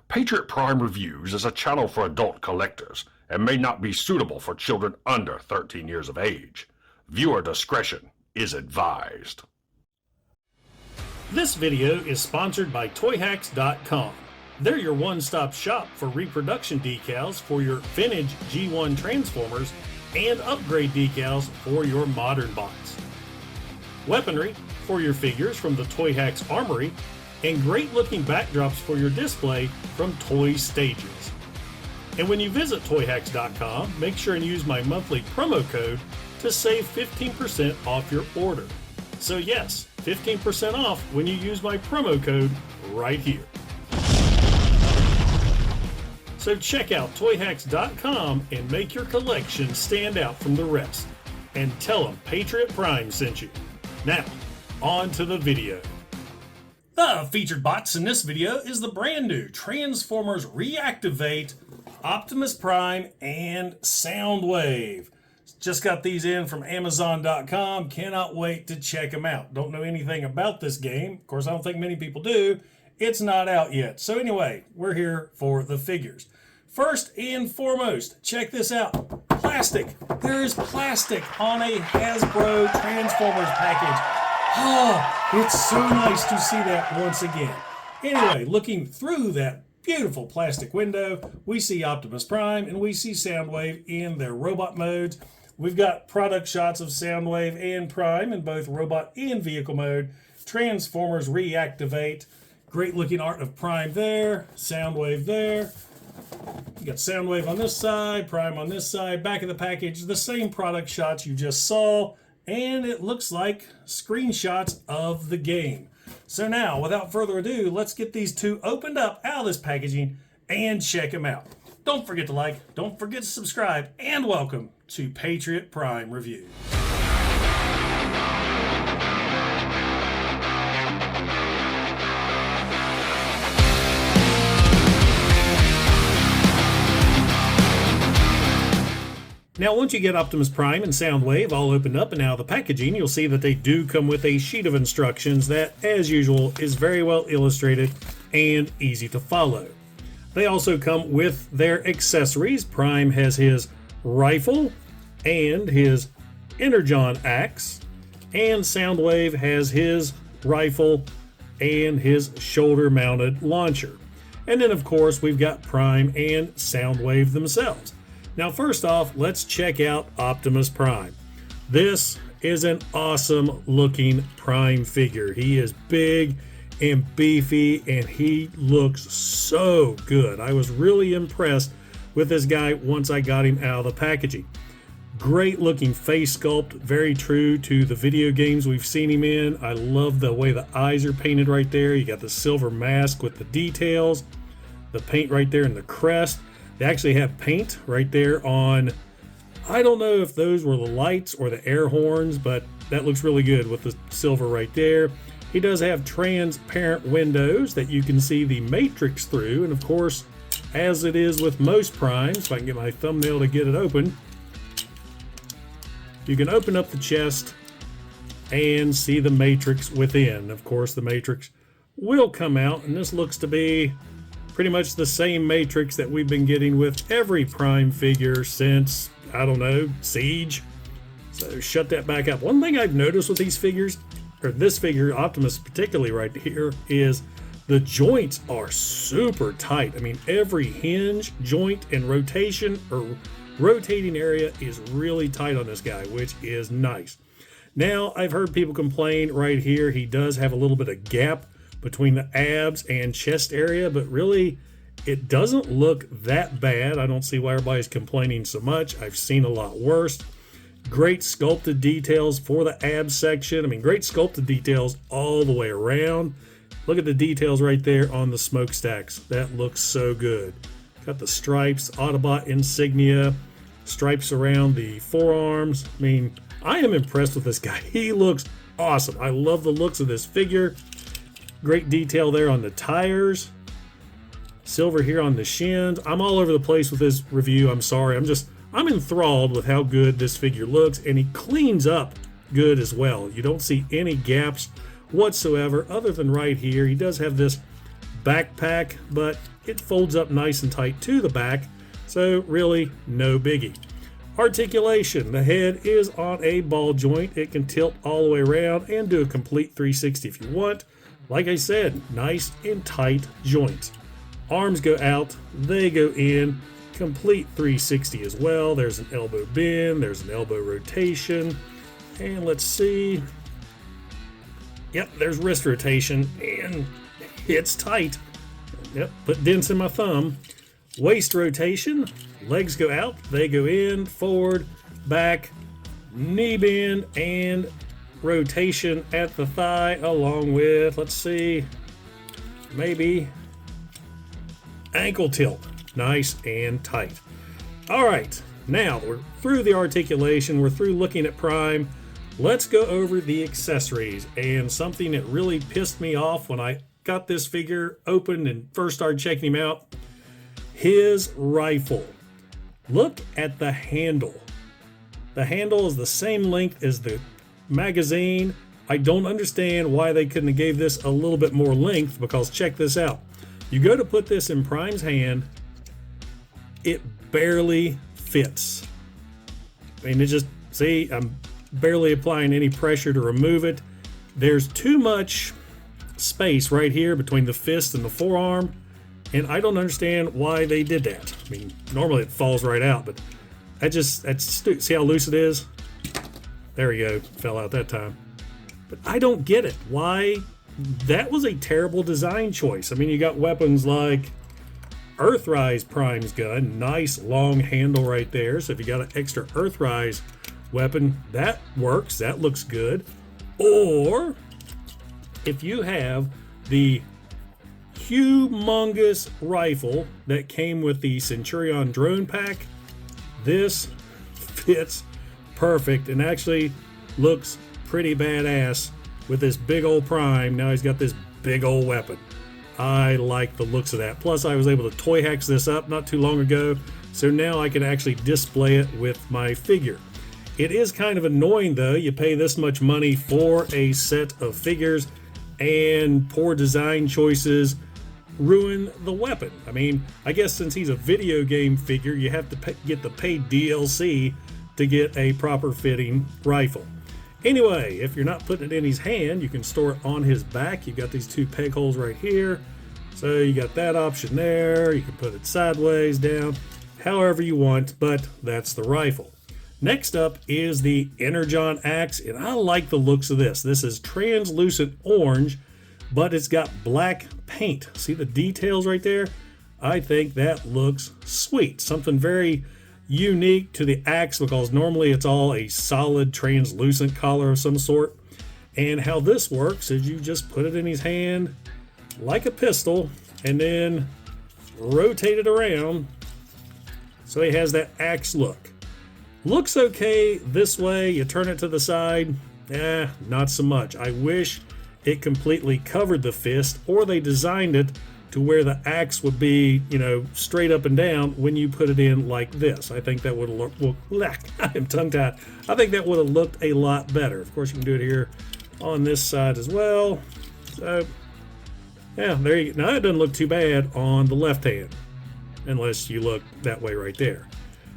Patriot Prime Reviews is a channel for adult collectors and may not be suitable for children under 13 years of age. Viewer discretion is advised. This video is sponsored by Toyhax.com. They're your one-stop shop for reproduction decals for your vintage G1 Transformers and upgrade decals for your modern bots. Weaponry for your figures from the Toyhax Armory, and great-looking backdrops for your display from Toy Stages. And when you visit Toyhax.com, make sure and use my monthly promo code to save 15% off your order. So yes, 15% off when you use my promo code right here. So check out Toyhax.com and make your collection stand out from the rest. And tell them Patriot Prime sent you. Now, on to the video. The featured bots in this video is the brand new Transformers Reactivate Optimus Prime and Soundwave. Just got these in from Amazon.com. Cannot wait to check them out. Don't know anything about this game. Of course, I don't think many people do. It's not out yet. So anyway, we're here for the figures. First and foremost, check this out. Plastic. There is plastic on a Hasbro Transformers package. Oh, it's so nice to see that once again. Anyway, looking through that beautiful plastic window, we see Optimus Prime and we see Soundwave in their robot modes. We've got product shots of Soundwave and Prime in both robot and vehicle mode. Transformers Reactivate. Great looking art of Prime there, Soundwave there. You got Soundwave on this side, Prime on this side. Back of the package, the same product shots you just saw. And it looks like screenshots of the game. So now, without further ado, let's get these two opened up out of this packaging and check them out. Don't forget to like, don't forget to subscribe, and welcome to Patriot Prime Review. Now, once you get Optimus Prime and Soundwave all opened up and out of the packaging, you'll see that they do come with a sheet of instructions that, as usual, is very well illustrated and easy to follow. They also come with their accessories. Prime has his rifle and his Energon axe, and Soundwave has his rifle and his shoulder-mounted launcher. And then, of course, we've got Prime and Soundwave themselves. Now, first off, let's check out Optimus Prime. This is an awesome looking Prime figure. He is big and beefy and he looks so good. I was really impressed with this guy once I got him out of the packaging. Great looking face sculpt, very true to the video games we've seen him in. I love the way the eyes are painted right there. You got the silver mask with the details, the paint right there in the crest. They actually have paint right there on, I don't know if those were the lights or the air horns, but that looks really good with the silver right there. He does have transparent windows that you can see the matrix through, and of course, as it is with most Primes, if I can get my thumbnail to get it open, you can open up the chest and see the matrix within. Of course, the matrix will come out, and this looks to be pretty much the same matrix that we've been getting with every Prime figure since, I don't know, Siege. So shut that back up. One thing I've noticed with these figures, or this figure, Optimus particularly right here, is the joints are super tight. I mean, every hinge, joint, and rotation or rotating area is really tight on this guy, which is nice. Now, I've heard people complain right here, he does have a little bit of gap between the abs and chest area, but really it doesn't look that bad. I don't see why everybody's complaining so much. I've seen a lot worse. Great sculpted details for the abs section. I mean, great sculpted details all the way around. Look at the details right there on the smokestacks. That looks so good. Got the stripes, Autobot insignia, stripes around the forearms. I mean, I am impressed with this guy. He looks awesome. I love the looks of this figure. Great detail there on the tires. Silver here on the shins. I'm all over the place with this review. I'm sorry. I'm enthralled with how good this figure looks, and he cleans up good as well. You don't see any gaps whatsoever other than right here. He does have this backpack, but it folds up nice and tight to the back, so really no biggie. Articulation, the head is on a ball joint. It can tilt all the way around and do a complete 360 if you want. Like I said, nice and tight joints. Arms go out, they go in, complete 360 as well. There's an elbow bend, there's an elbow rotation, and let's see. Yep, there's wrist rotation, and it's tight. Yep, put dents in my thumb. Waist rotation, legs go out, they go in, forward, back, knee bend, and rotation at the thigh, along with, let's see, maybe ankle tilt. Nice and tight. All right, now we're through the articulation, we're through looking at Prime. Let's go over the accessories, and something that really pissed me off when I got this figure opened and first started checking him out. His rifle. Look at the handle. The handle is the same length as the magazine. I don't understand why they couldn't have gave this a little bit more length, because check this out. You go to put this in Prime's hand, it barely fits. I mean, it just, see, I'm barely applying any pressure to remove it. There's too much space right here between the fist and the forearm, and I don't understand why they did that. I mean, normally it falls right out, but see how loose it is? There we go, fell out that time. But I don't get it. Why? That was a terrible design choice. I mean, you got weapons like Earthrise Prime's gun, nice long handle right there. So if you got an extra Earthrise weapon, that works, that looks good. Or if you have the humongous rifle that came with the Centurion drone pack, this fits perfect and actually looks pretty badass with this big old Prime. Now he's got this big old weapon. I like the looks of that. Plus I was able to Toyhax this up not too long ago, so now I can actually display it with my figure. It is kind of annoying though, you pay this much money for a set of figures and poor design choices ruin the weapon. I mean, I guess since he's a video game figure, you have to get the paid DLC to get a proper fitting rifle. Anyway, if you're not putting it in his hand, you can store it on his back. You've got these two peg holes right here. So you got that option there. You can put it sideways, down, however you want, but that's the rifle. Next up is the Energon axe, and I like the looks of this. This is translucent orange, but it's got black paint. See the details right there? I think that looks sweet. Something very unique to the axe, because normally it's all a solid translucent color of some sort. And how this works is you just put it in his hand like a pistol and then rotate it around so he has that axe look. Looks okay this way. You turn it to the side, not so much. I wish it completely covered the fist, or they designed it to where the axe would be, you know, straight up and down when you put it in like this. I think that would have looked, I'm tongue-tied. I think that would have looked a lot better. Of course, you can do it here on this side as well. So, yeah, there you go. Now, it doesn't look too bad on the left hand, unless you look that way right there.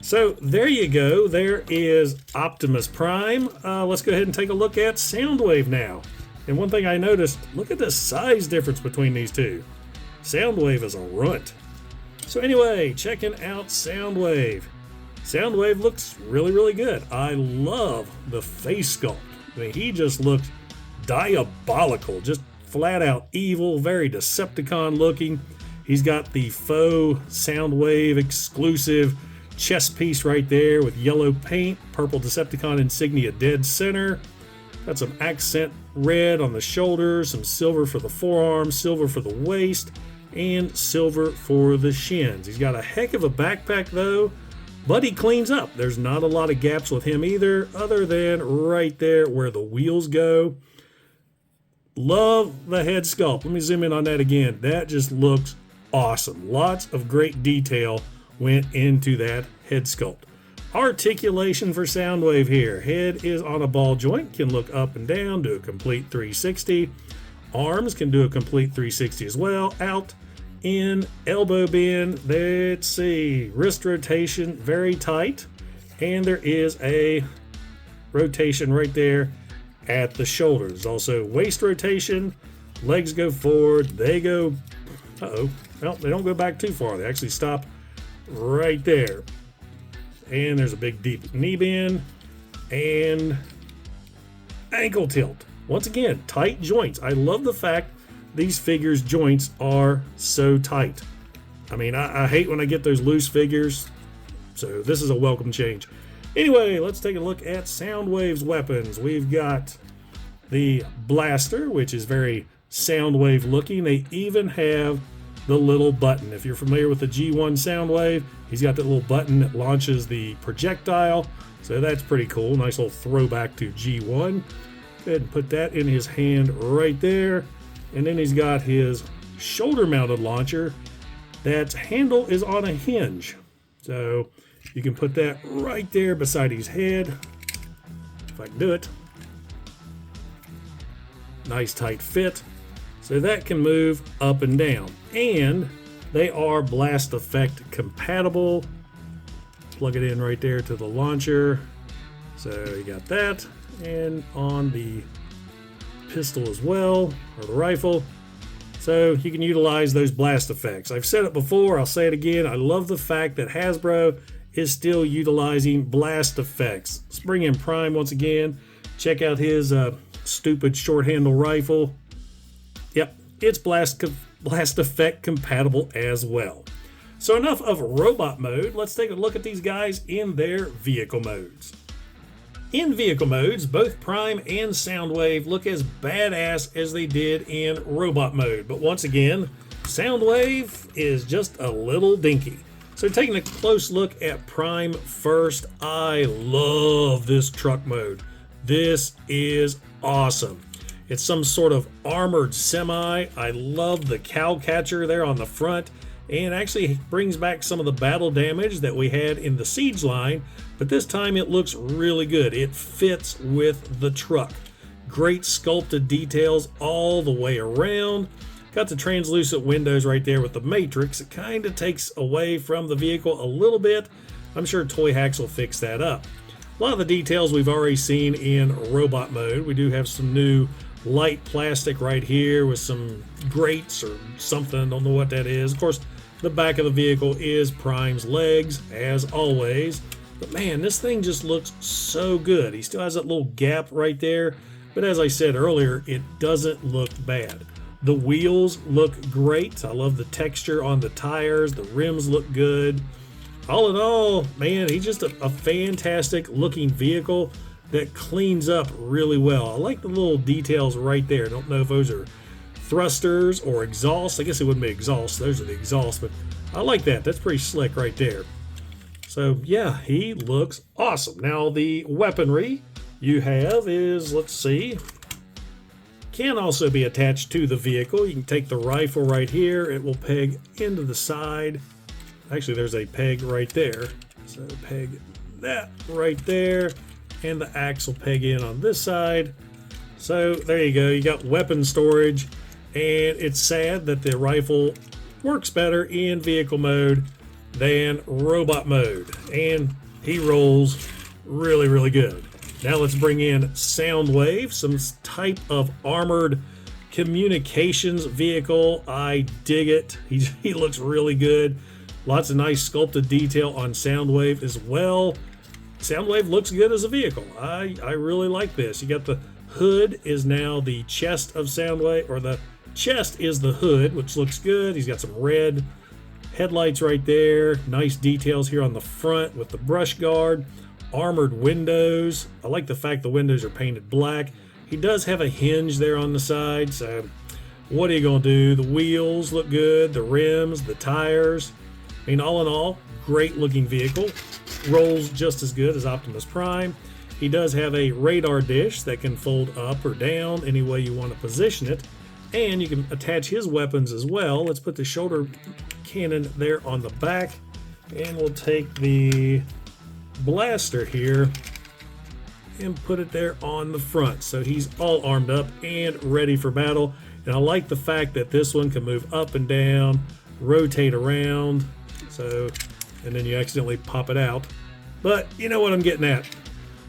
So, there you go. There is Optimus Prime. Let's go ahead and take a look at Soundwave now. And one thing I noticed, look at the size difference between these two. Soundwave is a runt. So anyway, checking out Soundwave. Soundwave looks really, really good. I love the face sculpt. I mean, he just looks diabolical, just flat out evil, very Decepticon looking. He's got the faux Soundwave exclusive chest piece right there with yellow paint, purple Decepticon insignia dead center. Got some accent red on the shoulders, some silver for the forearm, silver for the waist, and silver for the shins. He's got a heck of a backpack though, but he cleans up. There's not a lot of gaps with him either, other than right there where the wheels go. Love the head sculpt. Let me zoom in on that again. That just looks awesome. Lots of great detail went into that head sculpt. Articulation for Soundwave here. Head is on a ball joint, can look up and down, do a complete 360. Arms can do a complete 360 as well, out, in, elbow bend, let's see, wrist rotation, very tight. And there is a rotation right there at the shoulders. Also waist rotation, legs go forward, they go, well, they don't go back too far. They actually stop right there. And there's a big deep knee bend and ankle tilt. Once again, tight joints. I love the fact these figures' joints are so tight. I mean, I hate when I get those loose figures, so this is a welcome change. Anyway, let's take a look at Soundwave's weapons. We've got the blaster, which is very Soundwave looking. They even have the little button. If you're familiar with the G1 Soundwave, he's got that little button that launches the projectile, so that's pretty cool. Nice little throwback to G1. Go ahead and put that in his hand right there. And then he's got his shoulder-mounted launcher. That handle is on a hinge, so you can put that right there beside his head, if I can do it. Nice tight fit, so that can move up and down. And they are blast effect compatible. Plug it in right there to the launcher. So you got that, and on the pistol as well, or the rifle. So you can utilize those blast effects. I've said it before, I'll say it again. I love the fact that Hasbro is still utilizing blast effects. Let's bring in Prime once again. Check out his stupid short handle rifle. Yep, it's blast effect compatible as well. So enough of robot mode. Let's take a look at these guys in their vehicle modes. In vehicle modes, both Prime and Soundwave look as badass as they did in robot mode. But once again, Soundwave is just a little dinky. So taking a close look at Prime first, I love this truck mode. This is awesome. It's some sort of armored semi. I love the cow catcher there on the front, and actually brings back some of the battle damage that we had in the Siege line, but this time it looks really good. It fits with the truck. Great sculpted details all the way around. Got the translucent windows right there with the matrix. It kind of takes away from the vehicle a little bit. I'm sure Toyhax will fix that up. A lot of the details we've already seen in robot mode. We do have some new light plastic right here with some grates or something. Don't know what that is. Of course, the back of the vehicle is Prime's legs, as always. But man, this thing just looks so good. He still has that little gap right there. But as I said earlier, it doesn't look bad. The wheels look great. I love the texture on the tires. The rims look good. All in all, man, he's just a fantastic looking vehicle that cleans up really well. I like the little details right there. Don't know if those are thrusters or exhaust. I guess it wouldn't be exhaust. Those are the exhaust, but I like that. That's pretty slick right there. So yeah, he looks awesome. Now the weaponry you have is, let's see, can also be attached to the vehicle. You can take the rifle right here. It will peg into the side. Actually, there's a peg right there. So peg that right there. And the axe will peg in on this side. So there you go. You got weapon storage. And it's sad that the rifle works better in vehicle mode than robot mode. And he rolls really, really good. Now let's bring in Soundwave, some type of armored communications vehicle. I dig it. He looks really good. Lots of nice sculpted detail on Soundwave as well. Soundwave looks good as a vehicle. I really like this. You got the hood is now the chest of Soundwave, or the chest is the hood, which looks good. He's got some red headlights right there. Nice details here on the front with the brush guard. Armored windows. I like the fact the windows are painted black. He does have a hinge there on the side, so what are you going to do? The wheels look good, the rims, the tires. I mean, all in all, great looking vehicle. Rolls just as good as Optimus Prime. He does have a radar dish that can fold up or down any way you want to position it, and you can attach his weapons as well. Let's put the shoulder cannon there on the back, and we'll take the blaster here and put it there on the front, so he's all armed up and ready for battle. And I like the fact that this one can move up and down, rotate around. So, and then you accidentally pop it out. But you know what I'm getting at.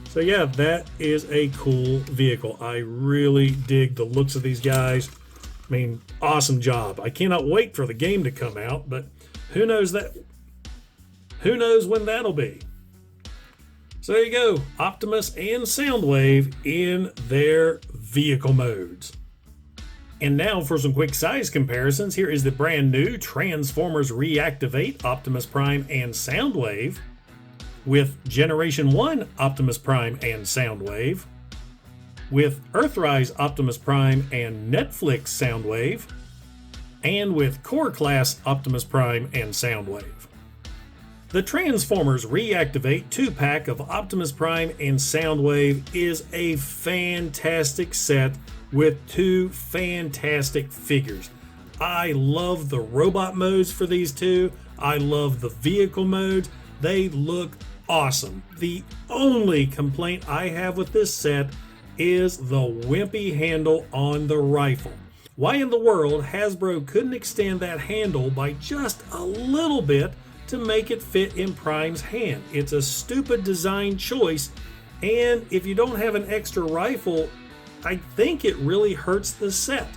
So yeah, that is a cool vehicle. I really dig the looks of these guys. I mean, awesome job. I cannot wait for the game to come out, but who knows when that'll be. So there you go, Optimus and Soundwave in their vehicle modes. And now for some quick size comparisons, here is the brand new Transformers Reactivate Optimus Prime and Soundwave with Generation 1 Optimus Prime and Soundwave, with Earthrise Optimus Prime and Netflix Soundwave, and with Core Class Optimus Prime and Soundwave. The Transformers Reactivate 2-pack of Optimus Prime and Soundwave is a fantastic set with two fantastic figures. I love the robot modes for these two. I love the vehicle modes. They look awesome. The only complaint I have with this set is the wimpy handle on the rifle. Why in the world Hasbro couldn't extend that handle by just a little bit to make it fit in Prime's hand? It's a stupid design choice, and if you don't have an extra rifle, I think it really hurts the set.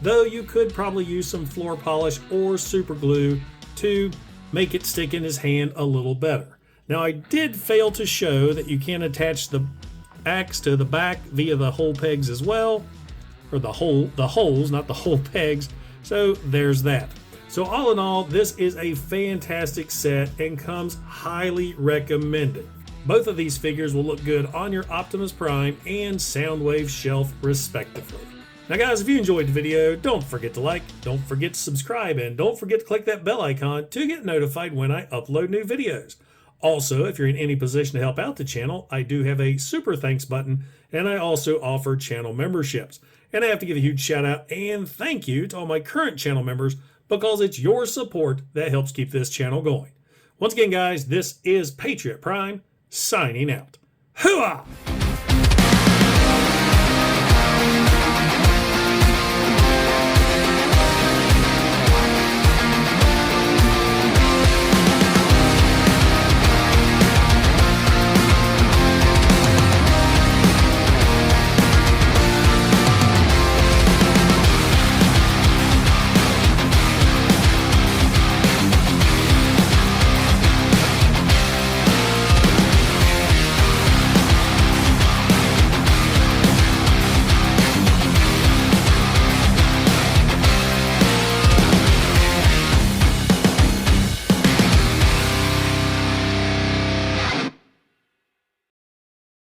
Though you could probably use some floor polish or super glue to make it stick in his hand a little better. Now, I did fail to show that you can attach the axe to the back via the hole pegs as well, or the holes, not the hole pegs. So there's that. So all in all, this is a fantastic set and comes highly recommended. Both of these figures will look good on your Optimus Prime and Soundwave shelf respectively. Now guys, if you enjoyed the video, don't forget to like, don't forget to subscribe, and don't forget to click that bell icon to get notified when I upload new videos. Also, if you're in any position to help out the channel, I do have a super thanks button, and I also offer channel memberships. And I have to give a huge shout out and thank you to all my current channel members, because it's your support that helps keep this channel going. Once again, guys, this is Patriot Prime signing out. Hooah!